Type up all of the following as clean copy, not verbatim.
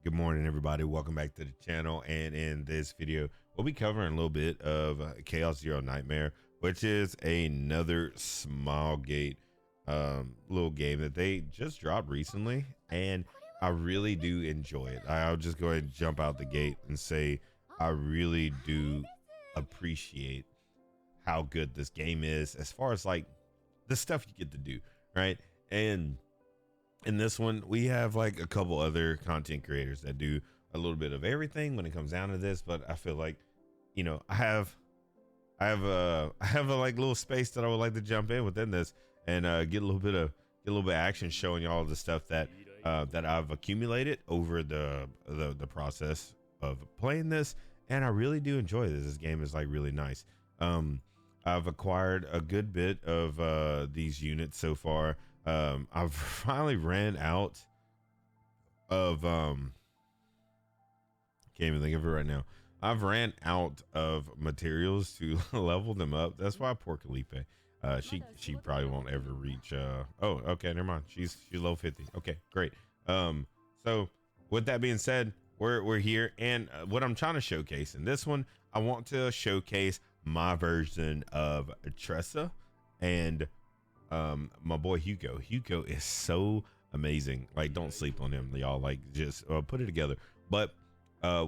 Good morning, everybody. Welcome back to the channel. And in this video, we'll be covering a little bit of Chaos Zero Nightmare, which is another Smilegate little game that they just dropped recently, and I really do enjoy it. I'll just go ahead and jump out the gate and say I really do appreciate how good this game is as far as like the stuff you get to do, right? And in this one, we have like a couple other content creators that do a little bit of everything when it comes down to this, but I feel like, you know, I have a like little space that I would like to jump in within this and get a little bit of action, showing y'all the stuff that that I've accumulated over the process of playing this. And I really do enjoy this. This game is like really nice. I've acquired a good bit of these units so far. I've finally ran out of can't even think of it right now. I've ran out of materials to level them up. That's why poor Calipe. She probably won't ever reach oh, okay, never mind. She's low 50. Okay, great. So with that being said, we're here, and what I'm trying to showcase in this one, I want to showcase my version of Tressa and my boy Hugo. Hugo is so amazing. Like, don't sleep on him, y'all. Like, just put it together. But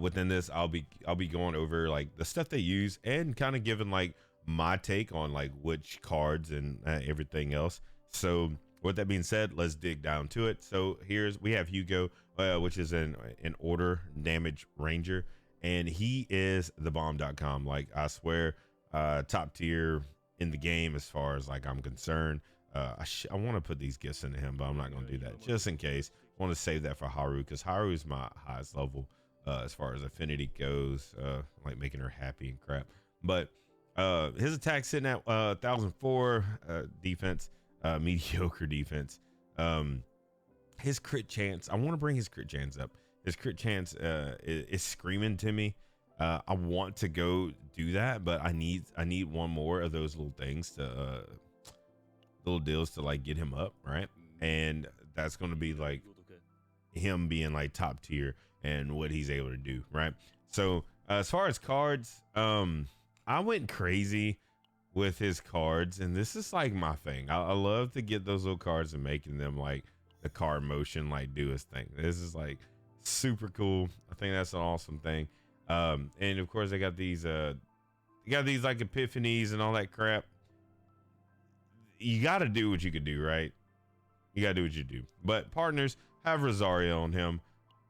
within this, I'll be going over like the stuff they use and kind of giving like my take on like which cards and everything else. So with that being said, let's dig down to it. So we have Hugo, which is an order damage ranger, and he is the bomb.com. Like, I swear, top tier in the game as far as like I'm concerned. I want to put these gifts into him, but I'm not going to do that just in case. I want to save that for Haru, because Haru is my highest level as far as affinity goes, like making her happy and crap. But his attack sitting at 1004, defense, mediocre defense. His crit chance, I want to bring his crit chance up. His crit chance is screaming to me. I want to go do that, but I need one more of those little things to little deals to like get him up, right? And that's going to be like him being like top tier and what he's able to do, right? So as far as cards, I went crazy with his cards, and this is like my thing. I love to get those little cards and making them like the card motion like do his thing. This is like super cool. I think that's an awesome thing. And of course they got these like epiphanies and all that crap. You got to do what you can do, right? You got to do what you do. But partners have Rosario on him.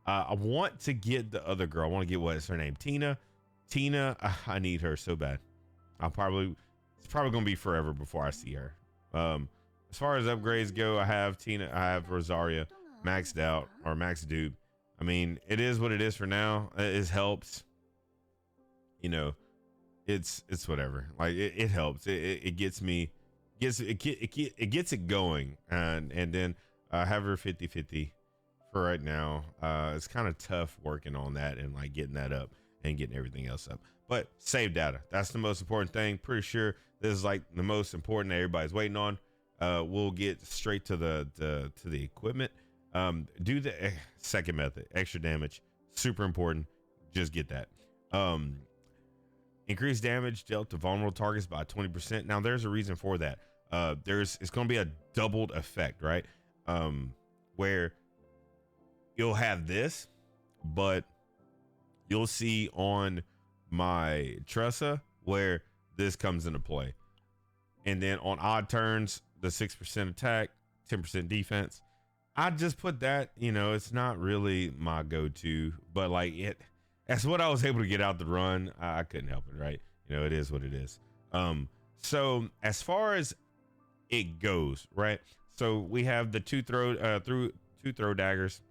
I want to get the other girl. I want to get, what is her name? Tina. I need her so bad. It's probably going to be forever before I see her. As far as upgrades go, I have Tina, I have Rosaria maxed out, or max dupe. I mean, it is what it is for now. It helps. You know, it's whatever. Like, it helps. It gets me. It gets it going, and then I have her 50-50 for right now. It's kind of tough working on that and like getting that up and getting everything else up, but save data, that's the most important thing. Pretty sure this is like the most important that everybody's waiting on. We'll get straight to the equipment. Do the second method, extra damage, super important. Just get that. Increase damage dealt to vulnerable targets by 20%. Now there's a reason for that. It's going to be a doubled effect, right? Where you'll have this, but you'll see on my Tressa where this comes into play. And then on odd turns, the 6% attack, 10% defense. I just put that, you know, it's not really my go-to, but like that's what I was able to get out the run. I couldn't help it, right? You know, it is what it is. So as far as it goes, right? So we have the two throw daggers,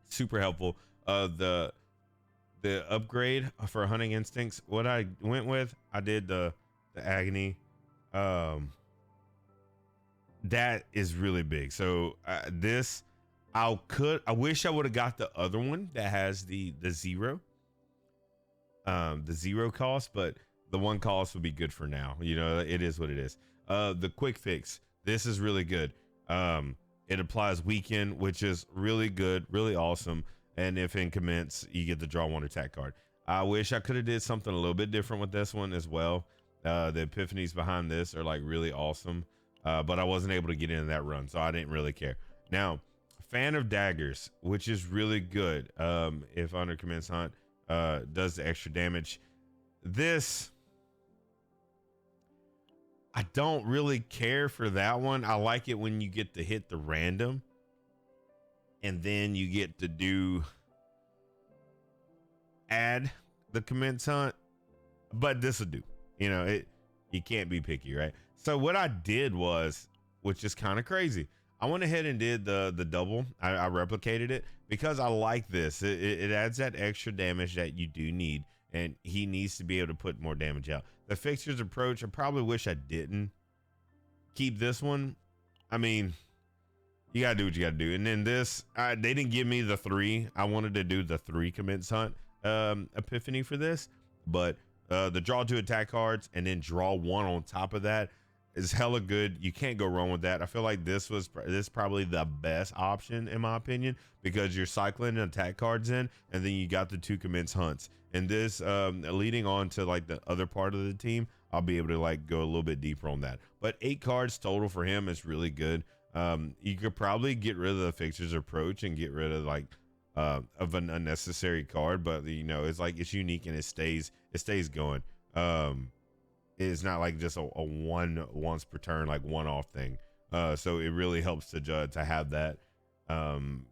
super helpful. The upgrade for hunting instincts, what I went with, I did the agony. That is really big. So this, I wish I would have got the other one that has the zero cost, but the one cost would be good for now. You know, it is what it is. The quick fix, this is really good. It applies weekend, which is really good, really awesome. and if in commence, you get to draw one attack card. I wish I could have did something a little bit different with this one as well. The epiphanies behind this are like really awesome, but I wasn't able to get into that run, so I didn't really care. Now, fan of daggers, which is really good. If under commence hunt does the extra damage. This, I don't really care for that one. I like it when you get to hit the random and then you get to do add the commence hunt, but this will do. You know, you can't be picky, right? So what I did was, which is kind of crazy, I went ahead and did the double. I replicated it because I like this. It adds that extra damage that you do need, and he needs to be able to put more damage out. The fixtures approach, I probably wish I didn't keep this one. I mean, you gotta do what you gotta do. And then this, they didn't give me the 3. I wanted to do the 3 commence hunt epiphany for this, but the draw 2 attack cards and then draw 1 on top of that is hella good. You can't go wrong with that. I feel like this is probably the best option in my opinion, because you're cycling attack cards in, and then you got the 2 commence hunts. And this leading on to like the other part of the team, I'll be able to like go a little bit deeper on that. But 8 cards total for him is really good. You could probably get rid of the fixtures approach and get rid of like of an unnecessary card, but you know, it's like it's unique and it stays going. It's not like just a once per turn like one-off thing. So it really helps to have that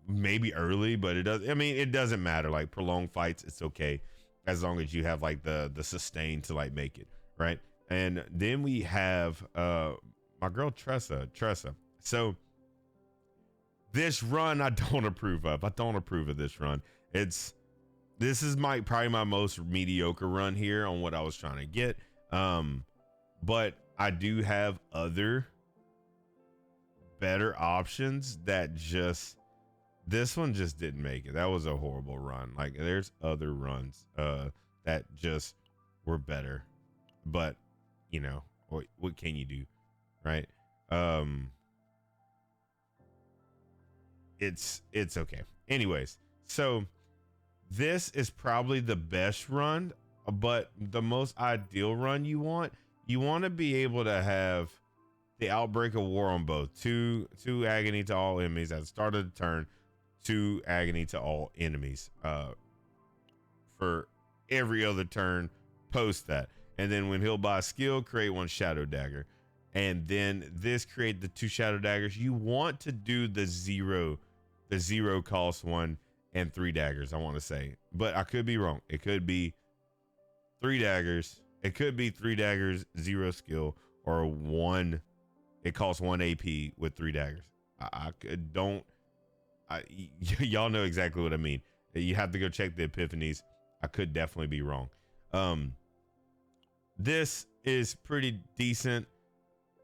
maybe early, but it doesn't matter. Like prolonged fights, it's okay as long as you have like the sustain to like make it right. And then we have my girl Tressa. So this run I don't approve of. I don't approve of this run. This is probably my most mediocre run here on what I was trying to get. But I do have other better options that this one just didn't make it. That was a horrible run. Like there's other runs that just were better, but you know, what can you do, right? It's okay. Anyways, so this is probably the best run, but the most ideal run you want to be able to have the outbreak of war on both. Two agony to all enemies at the start of the turn, 2 agony to all enemies for every other turn post that. And then when he'll buy skill, create 1 shadow dagger. And then this create the 2 shadow daggers. You want to do the 0 cost 1 and 3 daggers, I want to say, but I could be wrong. It could be 3 daggers. It could be 3 daggers, 0 skill, or 1. It costs 1 AP with 3 daggers. Y'all know exactly what I mean. You have to go check the epiphanies. I could definitely be wrong. This is pretty decent.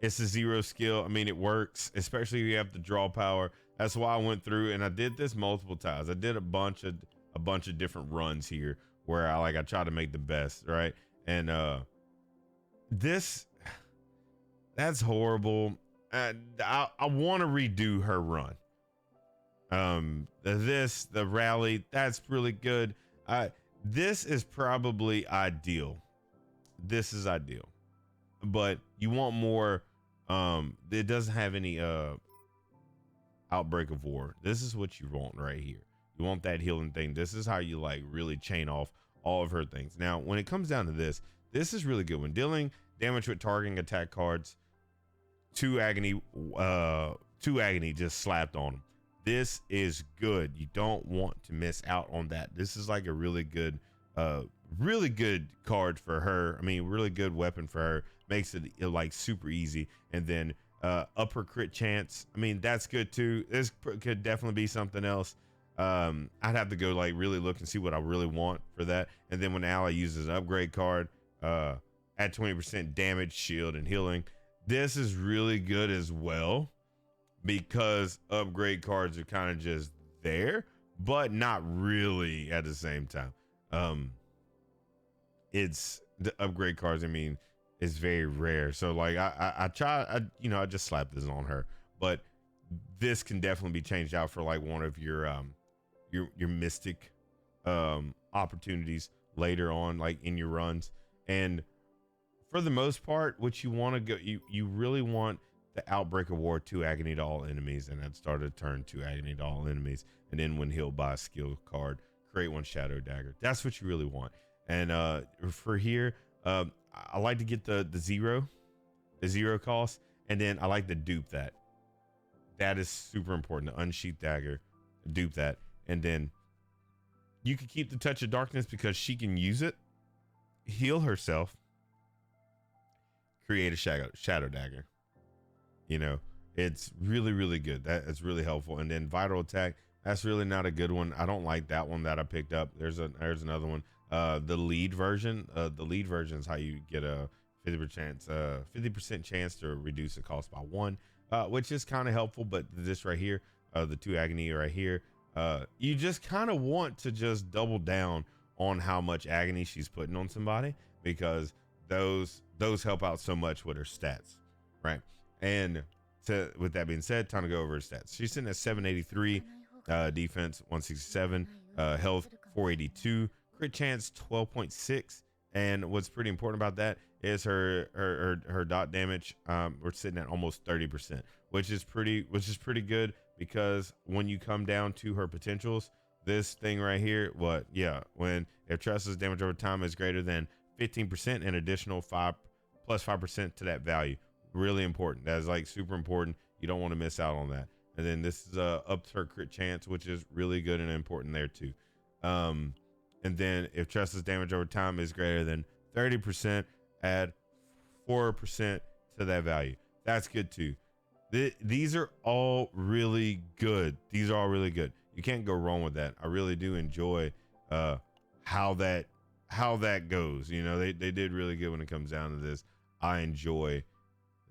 It's a 0 skill. I mean, it works, especially if you have the draw power. That's why I went through and I did this multiple times. I did a bunch of different runs here where I try to make the best, right? And that's horrible. I want to redo her run. The rally, that's really good. This is probably ideal. This is ideal, but you want more. It doesn't have any outbreak of war. This is what you want right here. You want that healing thing. This is how you like really chain off all of her things. Now, when it comes down to this is really good. When dealing damage with targeting attack cards, 2 agony just slapped on them. This is good. You don't want to miss out on that. This is like a really good card for her. I mean, really good weapon for her. Makes it like super easy. And then upper crit chance, I mean, that's good too. This could definitely be something else. I'd have to go like really look and see what I really want for that. And then when ally uses an upgrade card, add 20% damage, shield, and healing. This is really good as well, because upgrade cards are kind of just there, but not really at the same time. It's the upgrade cards, I mean, it's very rare. So like I just slapped this on her, but this can definitely be changed out for like one of your your mystic opportunities later on, like in your runs. And for the most part, what you want to go, you really want the Outbreak of War 2 Agony to all enemies, and then start a turn 2 Agony to all enemies, and then when healed by a skill card, create one Shadow Dagger. That's what you really want. And for here, I like to get the zero cost, and then I like to dupe that. That is super important. The Unsheath Dagger, dupe that, and then you can keep the Touch of Darkness because she can use it, heal herself, create a shadow dagger. You know, it's really, really good. That is really helpful. And then Vital Attack, that's really not a good one. I don't like that one that I picked up. There's another one. The lead version. The lead version is how you get a 50% chance to reduce the cost by 1, which is kind of helpful. But this right here, the 2 Agony right here, you just kind of want to just double down on how much agony she's putting on somebody, because those help out so much with her stats, right? And with that being said, time to go over her stats. She's sitting at 783, defense 167, health 482, crit chance 12.6. And what's pretty important about that is her dot damage. We're sitting at almost 30%, which is pretty good, because when you come down to her potentials, this thing right here, if Tressa's damage over time is greater than 15%, an additional 5% to that value. Really important. That is like super important. You don't want to miss out on that. And then this is up to her crit chance, which is really good and important there too. And then if Tressa's damage over time is greater than 30%, add 4% to that value. That's good too. These are all really good. These are all really good. You can't go wrong with that. I really do enjoy how that goes. You know, they did really good when it comes down to this. I enjoy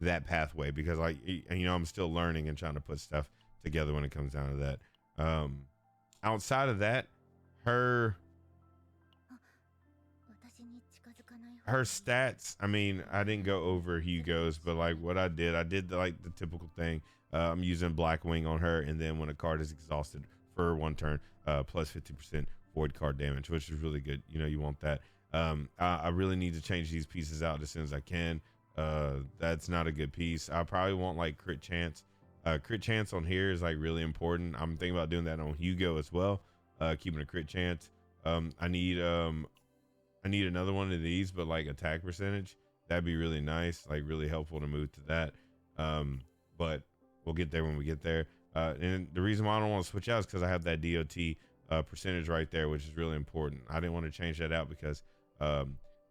that pathway, because I'm still learning and trying to put stuff together when it comes down to that. Outside of that, her stats, I mean, I didn't go over Hugo's, but like what I did like the typical thing. I'm using Blackwing on her, and then when a card is exhausted for 1 turn, plus 50% void card damage, which is really good. You know, you want that. I really need to change these pieces out as soon as I can. That's not a good piece. I probably want like crit chance. Crit chance on here is like really important. I'm thinking about doing that on Hugo as well. Keeping a crit chance. I need another one of these, but like attack percentage. That'd be really nice, like really helpful to move to that. But we'll get there when we get there. And the reason why I don't want to switch out is because I have that DOT percentage right there, which is really important. I didn't want to change that out because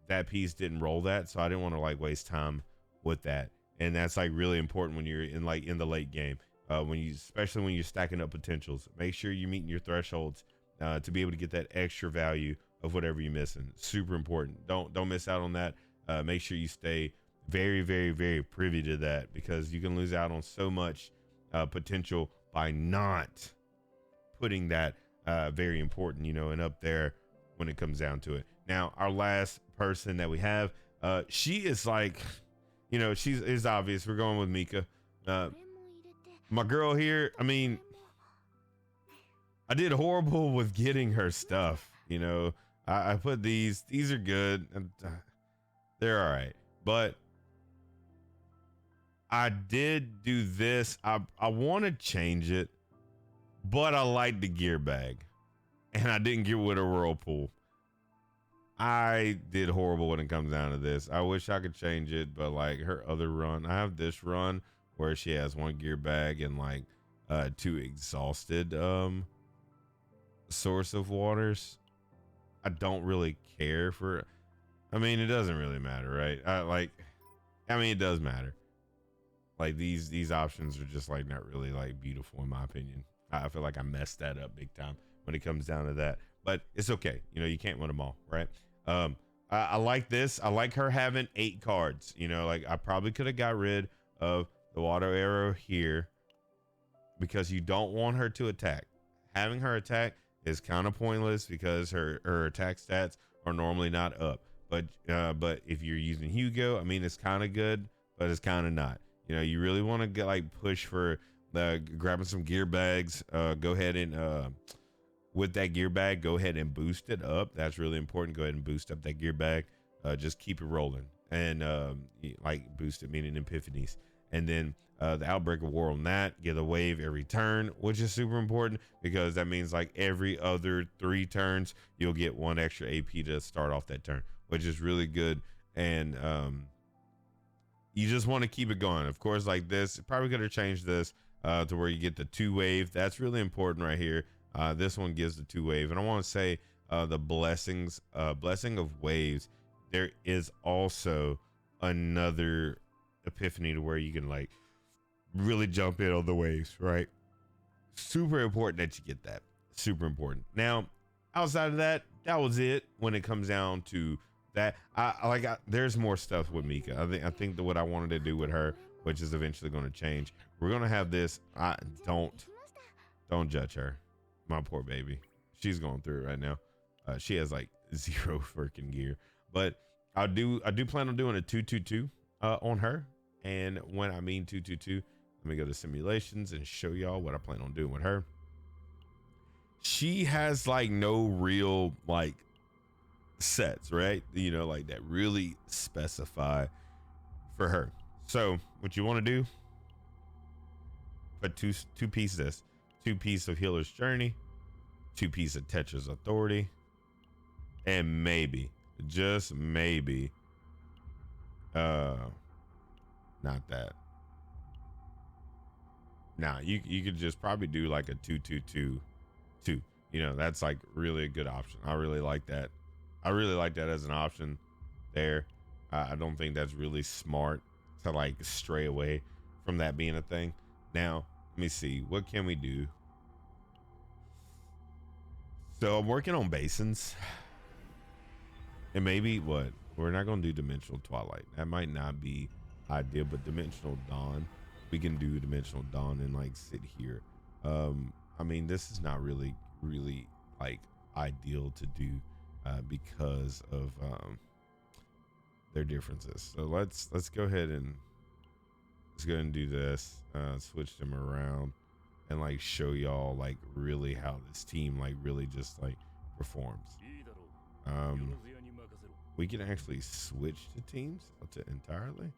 that piece didn't roll that, so I didn't want to like waste time with that. And that's like really important when you're in the late game, especially when you're stacking up potentials. Make sure you're meeting your thresholds to be able to get that extra value of whatever you're missing. Super important. Don't miss out on that. Make sure you stay very, very, very privy to that, because you can lose out on so much potential by not putting that very important, and up there when it comes down to it. Now, our last person that we have, she is like, it's obvious. We're going with Mika. My girl here, I mean, I did horrible with getting her stuff. I put these are good. They're all right. But I did do this. I want to change it, but I like the gear bag, and I didn't get with a whirlpool. I did horrible when it comes down to this. I wish I could change it, but like her other run, I have this run where she has 1 gear bag and like 2 exhausted source of waters. I don't really care for, I mean, it doesn't really matter, right? It does matter. Like these options are just like not really like beautiful in my opinion. I feel like I messed that up big time when it comes down to that, but it's okay. You can't win them all, right? I like this. I like her having 8 cards. Like I probably could have got rid of the water arrow here, because you don't want her to attack. Having her attack is kind of pointless because her attack stats are normally not up. But if you're using Hugo, I mean, it's kind of good, but it's kind of not. You really want to get push for grabbing some gear bags. Go ahead and with that gear bag, go ahead and boost it up. That's really important. Go ahead and boost up that gear bag. Just keep it rolling, and like boost it, meaning epiphanies. And then the outbreak of war on that, get a wave every turn, which is super important because that means like every other 3 turns you'll get 1 extra AP to start off that turn, which is really good. And you just want to keep it going. Of course, like this, probably could have changed this to where you get the 2 wave. That's really important right here. This one gives the 2 wave, and I want to say the blessing of waves. There is also another epiphany to where you can like really jump in on the waves, right? Super important that you get that. Super important. Now, outside of that, that was it when it comes down to that. There's more stuff with Mika. I think that what I wanted to do with her, which is eventually going to change. We're going to have this. Don't judge her. My poor baby. She's going through it right now. She has like 0 freaking gear, but I do plan on doing a 222 on her. And when I mean 222, let me go to simulations and show y'all what I plan on doing with her. She has like no real like sets, right? You know, like that really specify for her. So what you want to do, put two pieces of this, 2 pieces of Healer's Journey, 2 pieces of Tetra's Authority, and maybe, just maybe, not that. Nah, you could just probably do like a 2-2-2-2. You know, that's like really a good option. I really like that. I really like that as an option there. I don't think that's really smart to like stray away from that being a thing. Now, let me see. What can we do? So I'm working on basins. And maybe what? We're not going to do Dimensional Twilight. That might not be ideal, but Dimensional Dawn. We can do Dimensional Dawn and like sit here. I mean, this is not really like ideal to do because of their differences. So let's go ahead and do this. Switch them around and like show y'all like really how this team like really just like performs. We can actually switch to teams to entirely.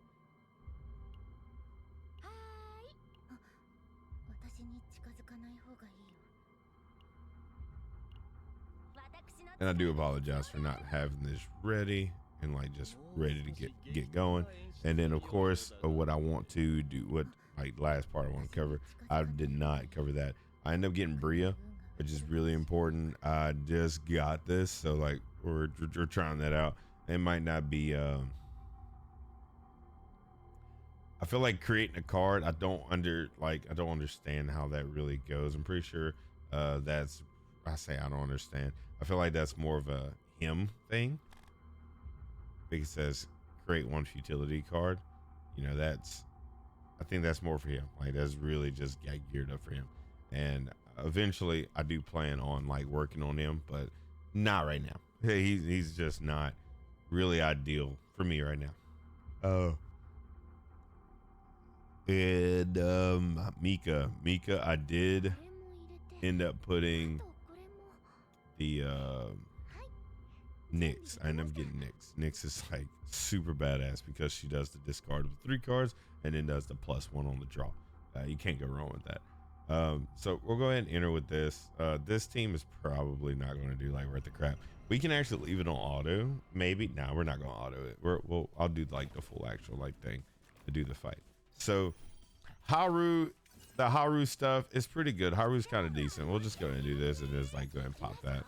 And I do apologize for not having this ready and like just ready to get going. And then of course what I want to do, what like last part I want to cover, I did not cover that. I ended up getting Bria, which is really important. I just got this, so like we're trying that out. It might not be I feel like creating a card, I don't understand how that really goes. I'm pretty sure I don't understand. I feel like that's more of a him thing. Because it says create 1 futility card. You know, I think that's more for him. Like that's really just got geared up for him. And eventually I do plan on like working on him, but not right now. He's just not really ideal for me right now. And Mika, I did end up putting the Nyx. I ended up getting Nyx. Nyx is like super badass because she does the discard of 3 cards and then does the +1 on the draw. You can't go wrong with that. So we'll go ahead and enter with this. This team is probably not going to do like worth the crap. We can actually leave it on auto. Maybe. No, we're not going to auto it. I'll do like the full actual like thing to do the fight. So Haru, the Haru stuff is pretty good. Haru's kind of decent. We'll just go ahead and do this and just like go ahead and pop that.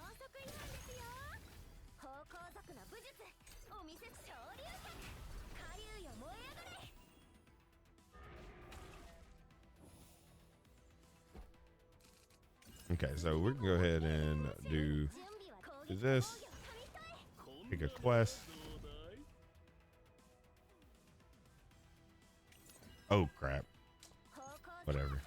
Okay, so we can go ahead and do this. Pick a quest. Oh crap. Whatever.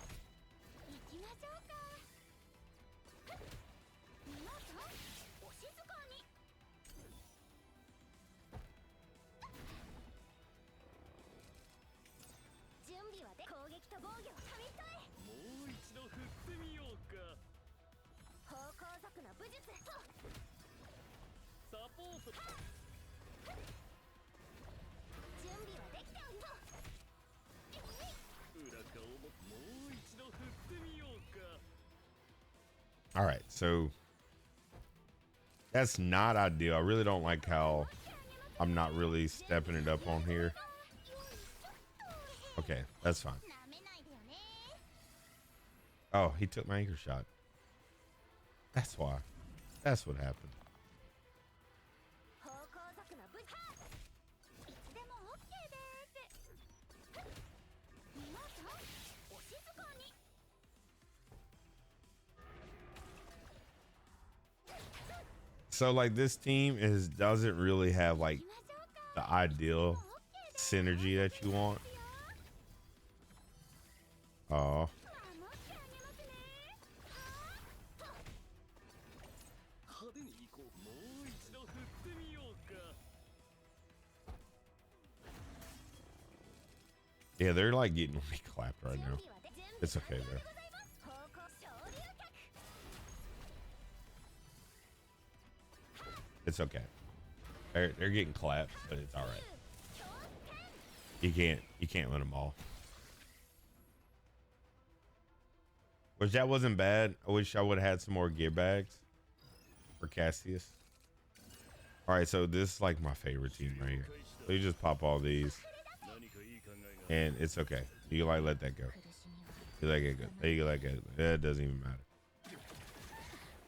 All right, so that's not ideal. I really don't like how I'm not really stepping it up on here. Okay, that's fine. Oh, he took my anchor shot. That's why. That's what happened. So like this team doesn't really have like the ideal synergy that you want. Oh. Yeah, they're like getting me clapped right now. It's okay though. It's okay. They're getting clapped, but it's all right. You can't win them all. Which that wasn't bad. I wish I would have had some more gear bags for Cassius. All right, so this is like my favorite team right here. So you just pop all these, and it's okay. You like let that go. You let it go. You let it go. It doesn't even matter.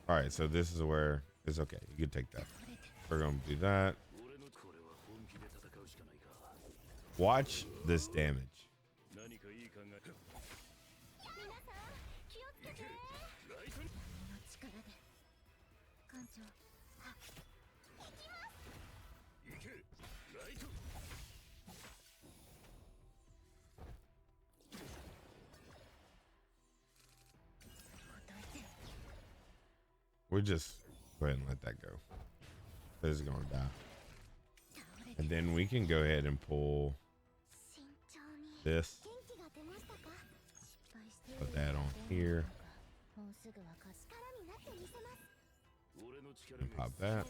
All right, so this is where it's okay. You can take that. We're gonna do that. Watch this damage. We'll just go ahead and let that go. This is gonna die. And then we can go ahead and pull this. Put that on here. And pop that.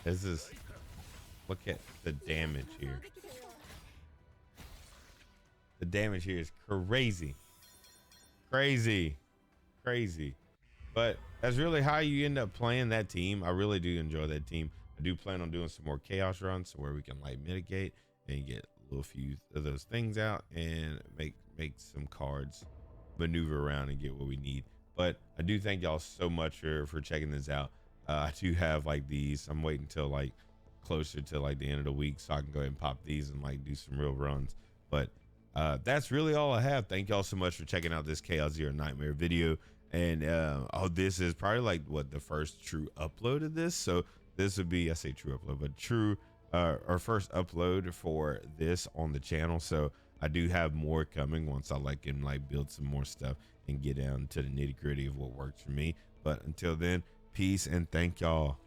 This is, look at the damage here. The damage here is crazy. Crazy. But that's really how you end up playing that team. I really do enjoy that team. I do plan on doing some more chaos runs where we can like mitigate and get a little few of those things out and make some cards maneuver around and get what we need. But I do thank y'all so much for checking this out. I do have like these. I'm waiting till like closer to like the end of the week so I can go ahead and pop these and like do some real runs. But that's really all I have. Thank y'all so much for checking out this Chaos Zero Nightmare video. And this is probably like what the first true upload of this. So this would be, I say true upload, but true our first upload for this on the channel. So I do have more coming once I can build some more stuff and get down to the nitty gritty of what works for me. But until then, peace and thank y'all.